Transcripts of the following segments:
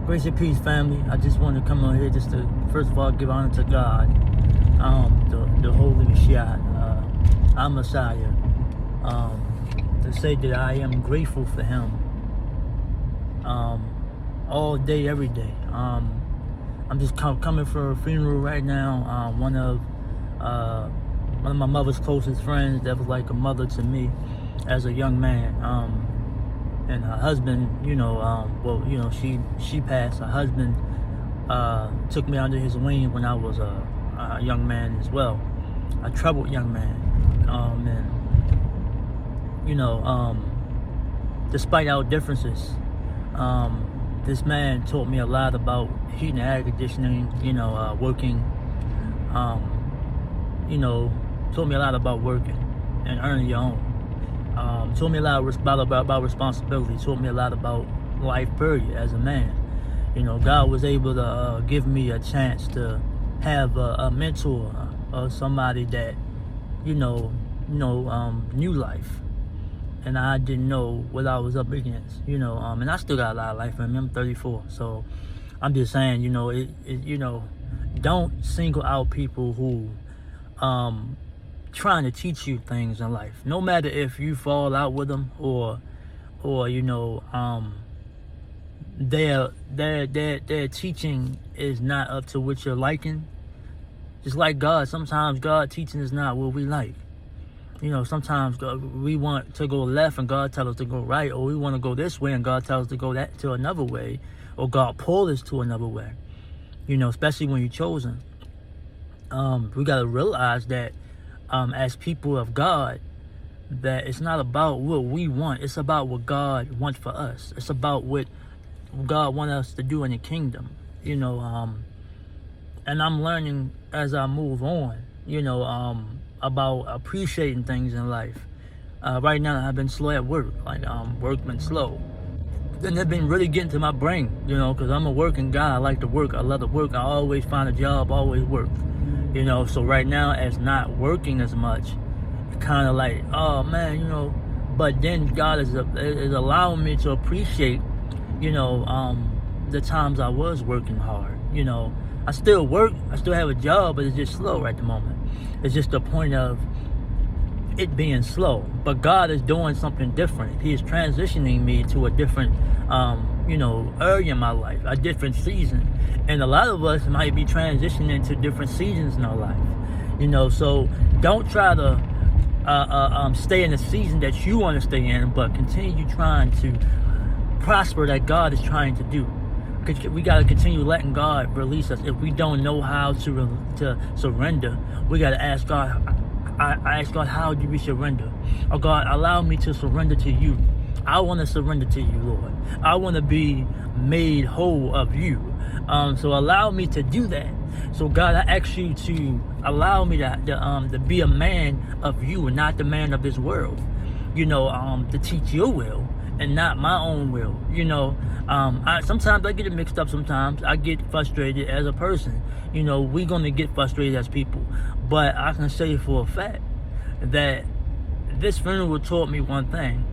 Grace and peace, family. I just want to come on here just to, first of all, give honor to God, the Holy Mashiach, our Messiah, to say that I am grateful for Him all day, every day. I'm just coming for a funeral right now. One of my mother's closest friends that was like a mother to me as a young man. And her husband, she passed. Her husband took me under his wing when I was a young man as well, a troubled young man. Despite our differences, this man taught me a lot about heating and air conditioning, working, taught me a lot about working and earning your own. Taught me a lot about responsibility. Taught me a lot about life, period, as a man. God was able to give me a chance to have a mentor or somebody that, knew life. And I didn't know what I was up against, and I still got a lot of life in me. I'm 34, so I'm just saying, don't single out people who, trying to teach you things in life, no matter if you fall out with them or their teaching is not up to what you're liking. Just like God, sometimes God teaching is not what we like. Sometimes we want to go left and God tells us to go right, or we want to go this way and God tells us to go to another way, or God pull us to another way. Especially when you're chosen. We got to realize that as people of God, that it's not about what we want. It's about what God wants for us. It's about what God wants us to do in the kingdom. And I'm learning as I move on, about appreciating things in life. Right now, I've been slow at work. Work been slow. Then it's been really getting to my brain, because I'm a working guy. I like to work. I love to work. I always find a job, always work. So right now, as not working as much, kind of like, oh man, but then God is allowing me to appreciate, the times I was working hard. I still work, I still have a job, but it's just slow at the moment. It's just the point of it being slow. But God is doing something different. He is transitioning me to a different, area in my life, a different season. And a lot of us might be transitioning to different seasons in our life. So don't try to stay in the season that you want to stay in, but continue trying to prosper that God is trying to do. We got to continue letting God release us. If we don't know how to surrender, we got to ask God. I ask God, how do we surrender? Oh God, allow me to surrender to you. I want to surrender to you, Lord. I want to be made whole of you. So allow me to do that. So God, I ask you to allow me to be a man of you and not the man of this world. To teach your will and not my own will. Sometimes I get it mixed up. Sometimes I get frustrated as a person. We're going to get frustrated as people. But I can say for a fact that this funeral taught me one thing,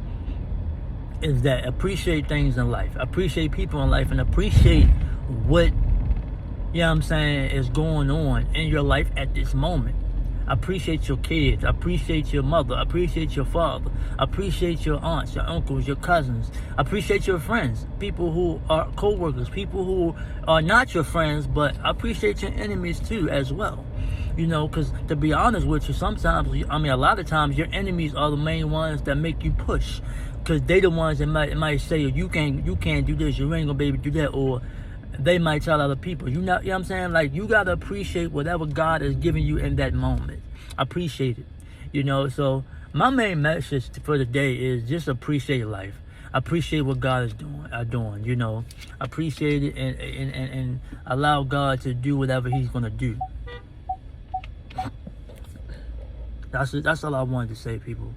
is that appreciate things in life. Appreciate people in life and appreciate what, is going on in your life at this moment. Appreciate your kids. Appreciate your mother. Appreciate your father. Appreciate your aunts, your uncles, your cousins. Appreciate your friends. People who are co-workers. People who are not your friends, but appreciate your enemies too as well. Because to be honest with you, sometimes, a lot of times your enemies are the main ones that make you push. Because they the ones that might say, you can't do this, you ain't gonna be able to do that, or they might tell other people. You know what I'm saying? Like, you gotta appreciate whatever God is giving you in that moment. Appreciate it. So my main message for the day is just appreciate life. Appreciate what God is doing. Appreciate it and allow God to do whatever He's gonna do. That's all I wanted to say, people.